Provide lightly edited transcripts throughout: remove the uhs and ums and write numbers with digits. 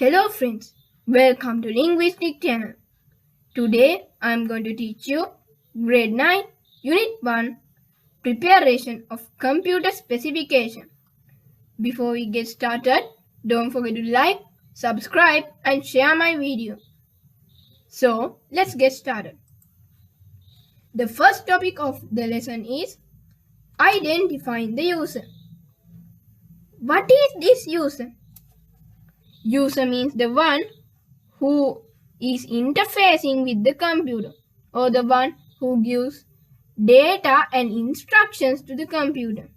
Hello friends, welcome to Linguistic Channel. Today I am going to teach you Grade 9, Unit 1, Preparation of Computer Specification. Before we get started, don't forget to like, subscribe and share my video. So let's get started. The first topic of the lesson is identifying the user. What is this user? User means the one who is interfacing with the computer or the one who gives data and instructions to the computer.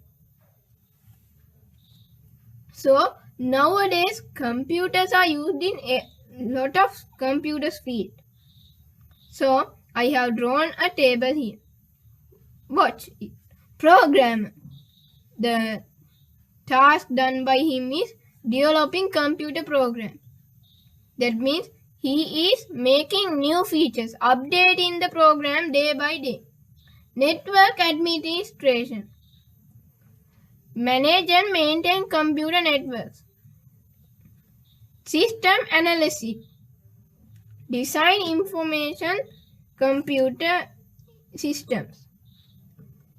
So nowadays computers are used in a lot of computers field. So I have drawn a table here. Watch it. Programmer. The task done by him is developing computer programs. That means he is making new features, updating the program day by day. Network administration. Manage and maintain computer networks. System analysis. Design information computer systems.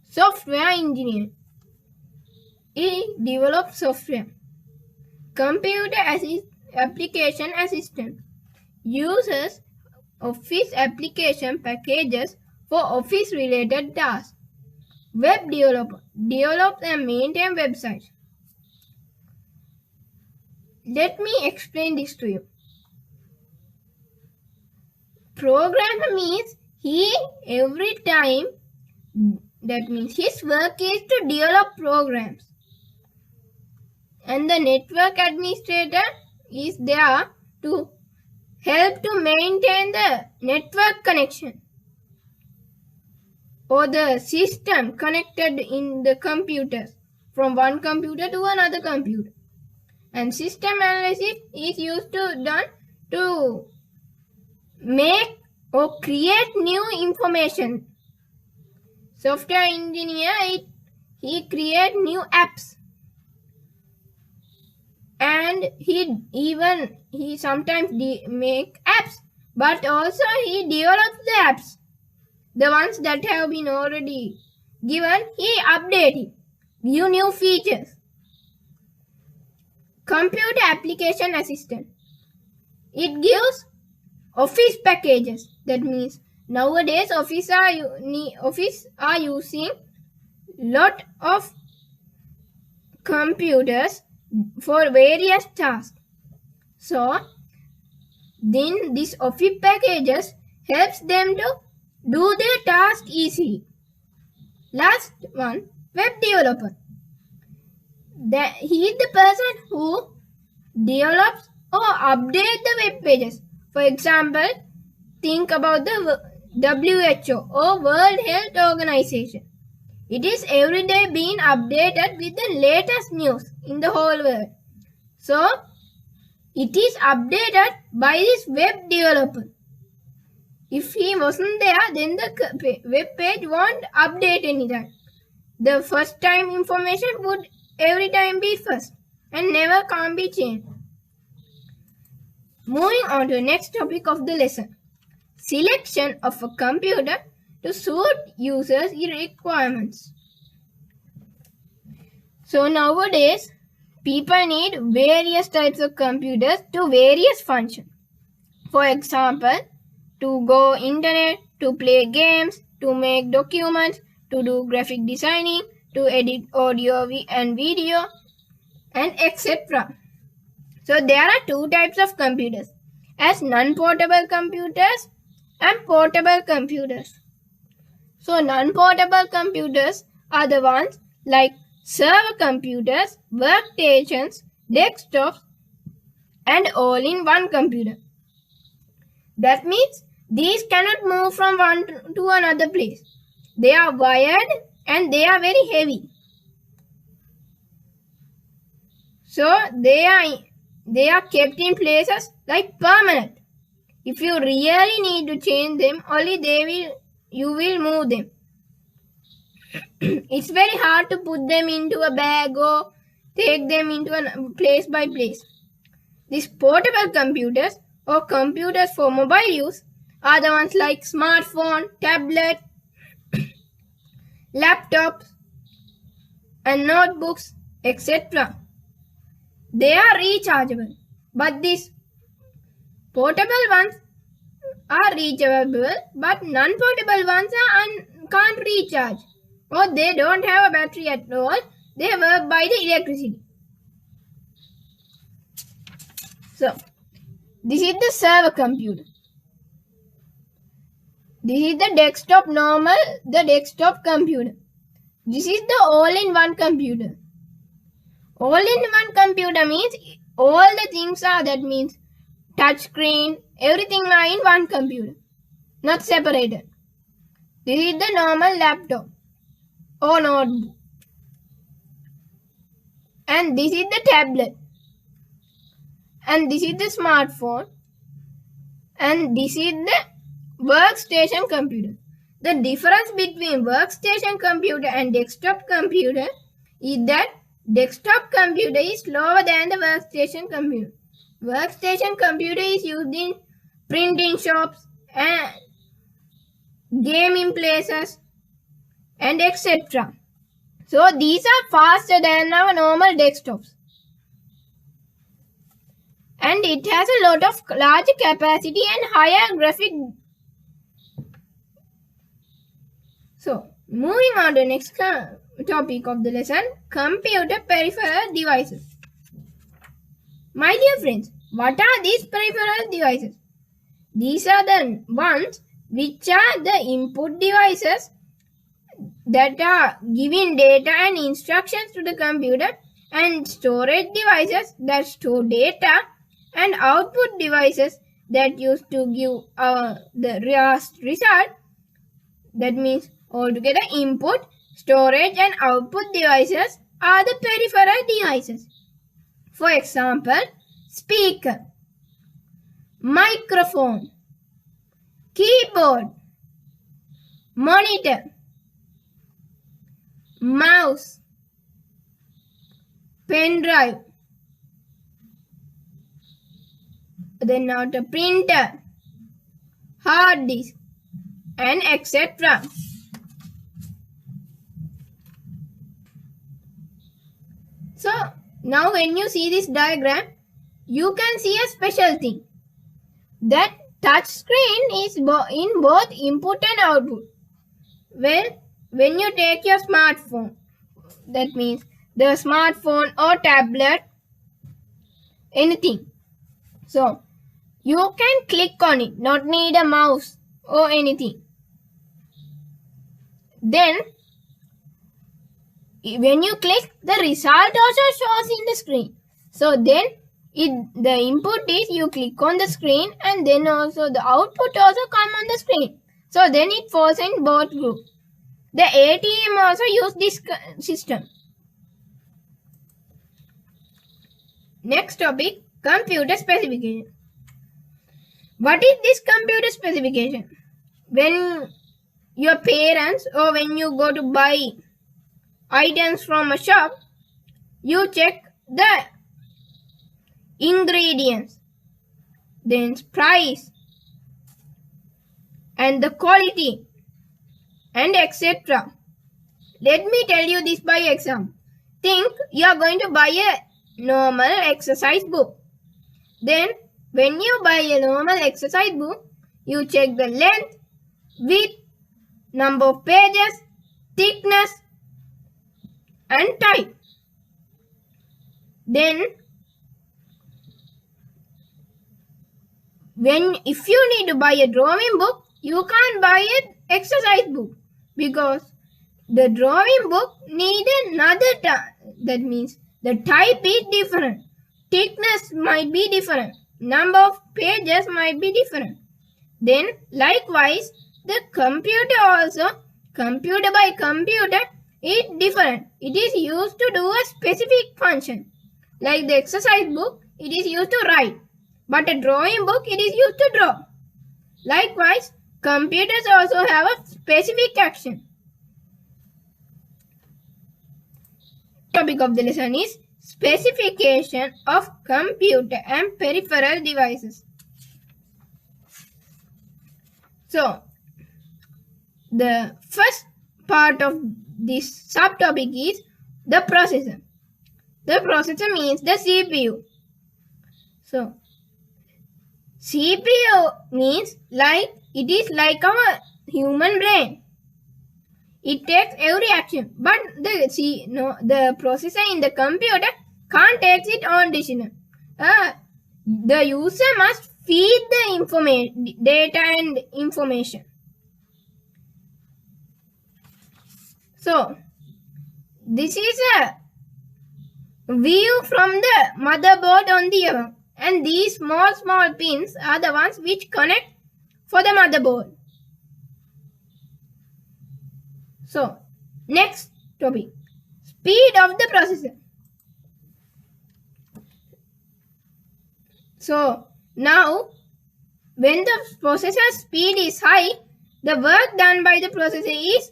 Software engineer. He develops software. Computer application assistant. Uses Office application packages for office related tasks. Web developer. Develops and maintain websites. Let me explain this to you. Programmer means every time, that means his work is to develop programs. And the network administrator is there to help to maintain the network connection or the system connected in the computers from one computer to another computer. And system analysis is used to make or create new information. Software engineer, he create new apps. And he sometimes make apps, but also he develops the apps. The ones that have been already given, he updated, give new features. Computer application assistant. It gives office packages. That means nowadays office are using lot of computers for various tasks. So then these office packages helps them to do their task easily. Last one, web developer. He is the person who develops or updates the web pages. For example, think about the WHO or World Health Organization. It is every day being updated with the latest news in the whole world. So, it is updated by this web developer. If he wasn't there, then the web page won't update anytime. The first time information would every time be first and never can be changed. Moving on to the next topic of the lesson. Selection of a computer to suit users' requirements. So nowadays, people need various types of computers to various functions. For example, to go internet, to play games, to make documents, to do graphic designing, to edit audio and video, and etc. So there are two types of computers, as non-portable computers and portable computers. So non-portable computers are the ones like server computers, workstations, desktops, and all-in-one computer. That means these cannot move from one to another place. They are wired and they are very heavy. So they are kept in places like permanent. If you really need to change them, only you will move them. It's very hard to put them into a bag or take them into a place by place. These portable computers or computers for mobile use are the ones like smartphone, tablet, laptops and notebooks, etc. They are rechargeable, but these portable ones are rechargeable, but non-portable ones can't recharge, or they don't have a battery at all. They work by the electricity. So, this is the server computer. This is the desktop computer. This is the all-in-one computer. All-in-one computer means all the things are, that means touch screen, everything are in one computer, not separated. This is the normal laptop or notebook. And this is the tablet. And this is the smartphone. And this is the workstation computer. The difference between workstation computer and desktop computer is that desktop computer is slower than the workstation computer. Workstation computer is used in printing shops and gaming places and etc. So these are faster than our normal desktops. And it has a lot of larger capacity and higher graphic. So, moving on to the next topic of the lesson, computer peripheral devices. My dear friends, what are these peripheral devices? These are the ones which are the input devices that are giving data and instructions to the computer, and storage devices that store data, and output devices that used to give the last result. That means altogether input, storage and output devices are the peripheral devices. For example, speaker, microphone, keyboard, monitor, mouse, pen drive, then now the printer, hard disk and etc. So now when you see this diagram, you can see a special thing, that touch screen is in both input and output. Well, when you take your smartphone, that means the smartphone or tablet, anything, so you can click on it, not need a mouse or anything. Then when you click, the result also shows in the screen. So then the input is you click on the screen, and then also the output also come on the screen. So then it falls in both groups. The ATM also use this system. Next topic, computer specification. What is this computer specification? When your parents or when you go to buy items from a shop, you check the ingredients, then price and the quality and etc. Let me tell you this by example. Think you are going to buy a normal exercise book. Then when you buy a normal exercise book, you check the length, width, number of pages, thickness and type. Then if you need to buy a drawing book, you can't buy an exercise book, because the drawing book needs another type. That means the type is different, thickness might be different, number of pages might be different. Then likewise, the computer also, computer by computer, is different. It is used to do a specific function. Like the exercise book, it is used to write, but a drawing book, it is used to draw. Likewise, computers also have a specific action. Topic of the lesson is specification of computer and peripheral devices. So, the first part of this subtopic is the processor. The processor means the CPU. So, CPU means it is like our human brain. It takes every action, but the processor in the computer can't take its own decision. The user must feed the data and information. So, this is a view from the motherboard on the other, and these small pins are the ones which connect for the motherboard. So, next topic, speed of the processor. So, now when the processor speed is high, the work done by the processor is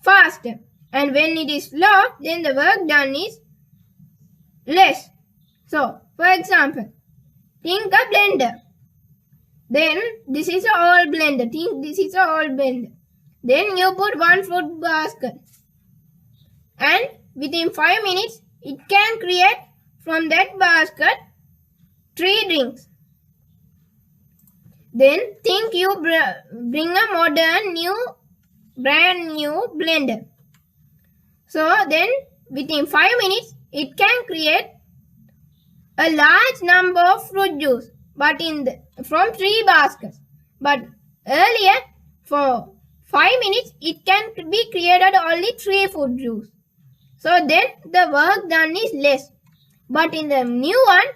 faster, and when it is low, then the work done is less. So, for example, think a blender. Then this is a old blender. Think this is a old blender. Then you put one fruit basket, and within 5 minutes it can create from that basket 3 drinks. Then think you bring a brand new blender. So then within 5 minutes it can create a large number of fruit juice, but from 3 baskets. But earlier, for 5 minutes, it can be created only 3 fruit juice. So then the work done is less. But in the new one,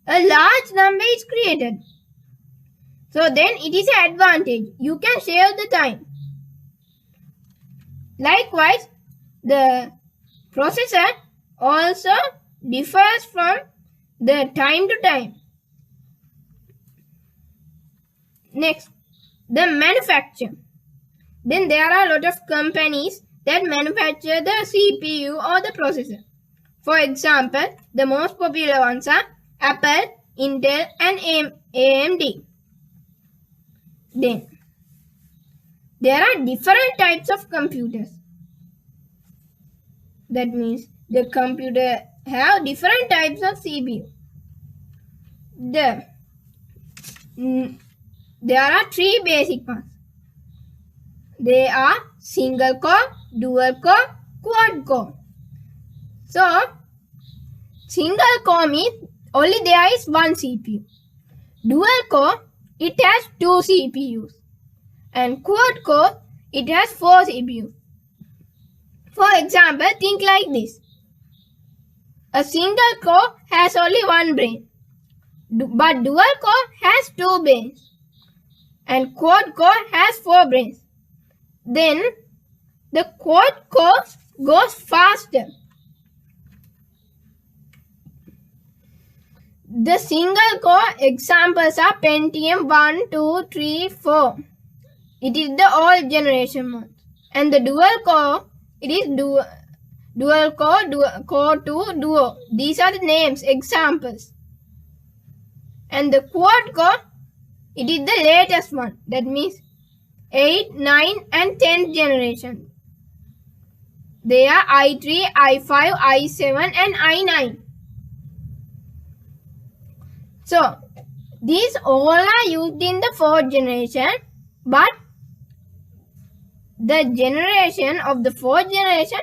a large number is created. So then it is an advantage. You can save the time. Likewise, the processor also differs from the time to time. Next, the manufacture. Then there are a lot of companies that manufacture the CPU or the processor. For example, the most popular ones are Apple, Intel and AMD. Then, there are different types of computers. That means the computer have different types of CPU. There are 3 basic ones. They are single core, dual core, quad core. So, single core means only there is one CPU. Dual core, it has 2 CPUs. And quad core, it has 4 CPUs. For example, think like this. A single core has only one brain, but dual core has 2 brains, and quad core has 4 brains. Then the quad core goes faster. The single core examples are Pentium 1, 2, 3, 4. It is the old generation one. And the dual core, it is dual core, core 2, duo. These are the names, examples. And the quad core, it is the latest one. That means 8, 9 and 10th generation. They are i3, i5, i7 and i9. So, these all are used in the 4th generation, but the generation of the 4th generation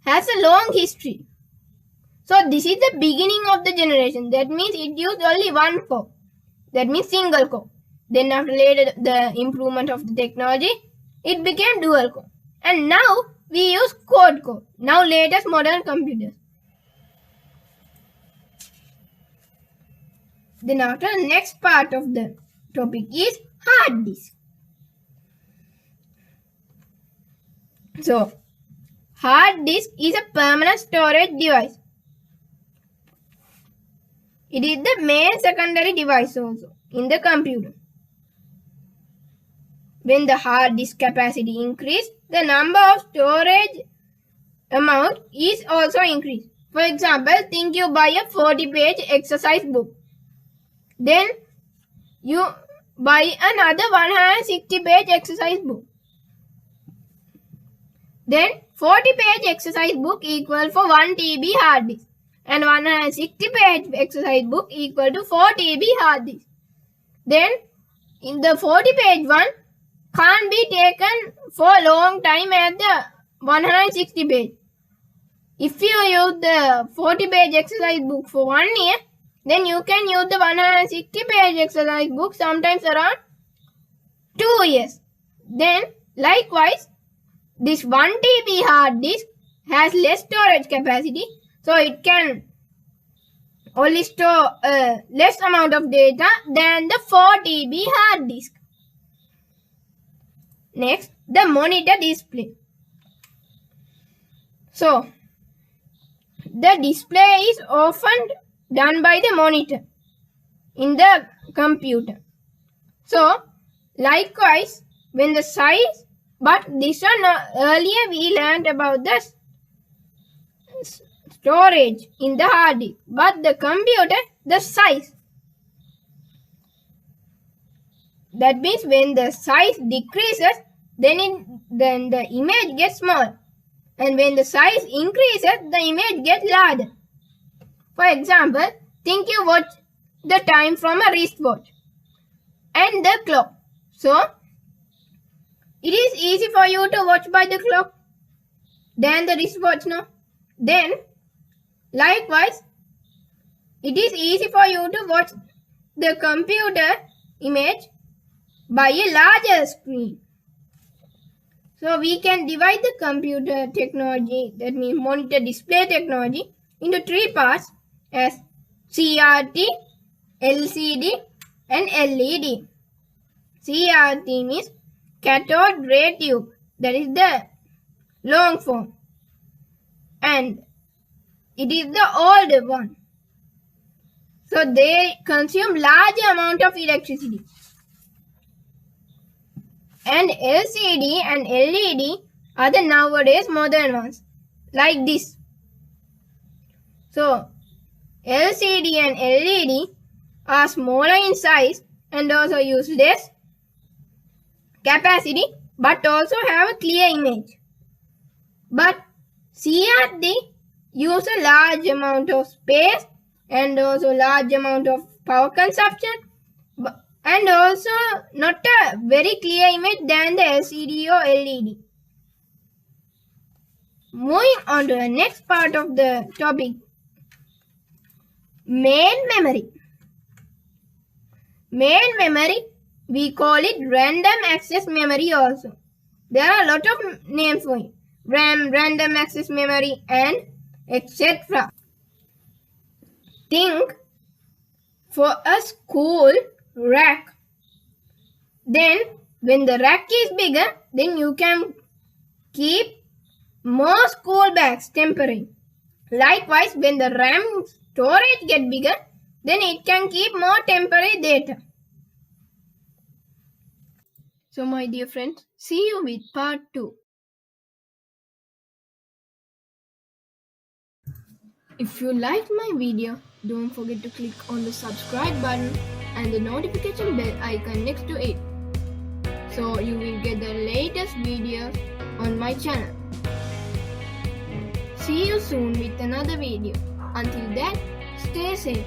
has a long history. So, this is the beginning of the generation. That means it used only one core. That means single core. Then after later the improvement of the technology, it became dual core. And now we use quad core. Now latest modern computers. Then after the next part of the topic is hard disk. So, hard disk is a permanent storage device. It is the main secondary device also in the computer. When the hard disk capacity increases, the number of storage amount is also increased. For example, think you buy a 40-page exercise book. Then you buy another 160-page exercise book. Then 40-page exercise book equal for 1 TB hard disk. And 160-page exercise book equal to 4 TB hard disk. Then in the 40-page one can't be taken for a long time at the 160 page. If you use the 40-page exercise book for 1 year, then you can use the 160-page exercise book sometimes around 2 years. Then likewise, this 1 TB hard disk has less storage capacity, so it can only store less amount of data than the 4 TB hard disk. Next, the monitor display. So, the display is often done by the monitor in the computer. So, likewise, when the size, but this one earlier we learned about the storage in the hard disk, but the computer, the size. That means when the size decreases, then the image gets small. And when the size increases, the image gets larger. For example, think you watch the time from a wristwatch and the clock. So, it is easy for you to watch by the clock than the wristwatch, no? Then, likewise, it is easy for you to watch the computer image by a larger screen. So we can divide the computer technology, that means monitor display technology, into 3 parts as CRT, LCD and LED. CRT means cathode ray tube, that is the long form, and it is the older one. So they consume large amount of electricity. And LCD and LED are the nowadays modern ones, like this. So, LCD and LED are smaller in size and also use less capacity but also have a clear image. But CRT use a large amount of space and also large amount of power consumption, and also not a very clear image than the LCD or LED. Moving on to the next part of the topic, main memory. Main memory, we call it random access memory also. There are a lot of names for it. RAM, random access memory, and etc. Think for a school rack. Then when the rack is bigger, then you can keep more school bags temporary. Likewise, when the RAM storage get bigger, then it can keep more temporary data. So my dear friends, see you with part 2. If you liked my video, don't forget to click on the subscribe button and the notification bell icon next to it, so you will get the latest videos on my channel. See you soon with another video. Until then, stay safe.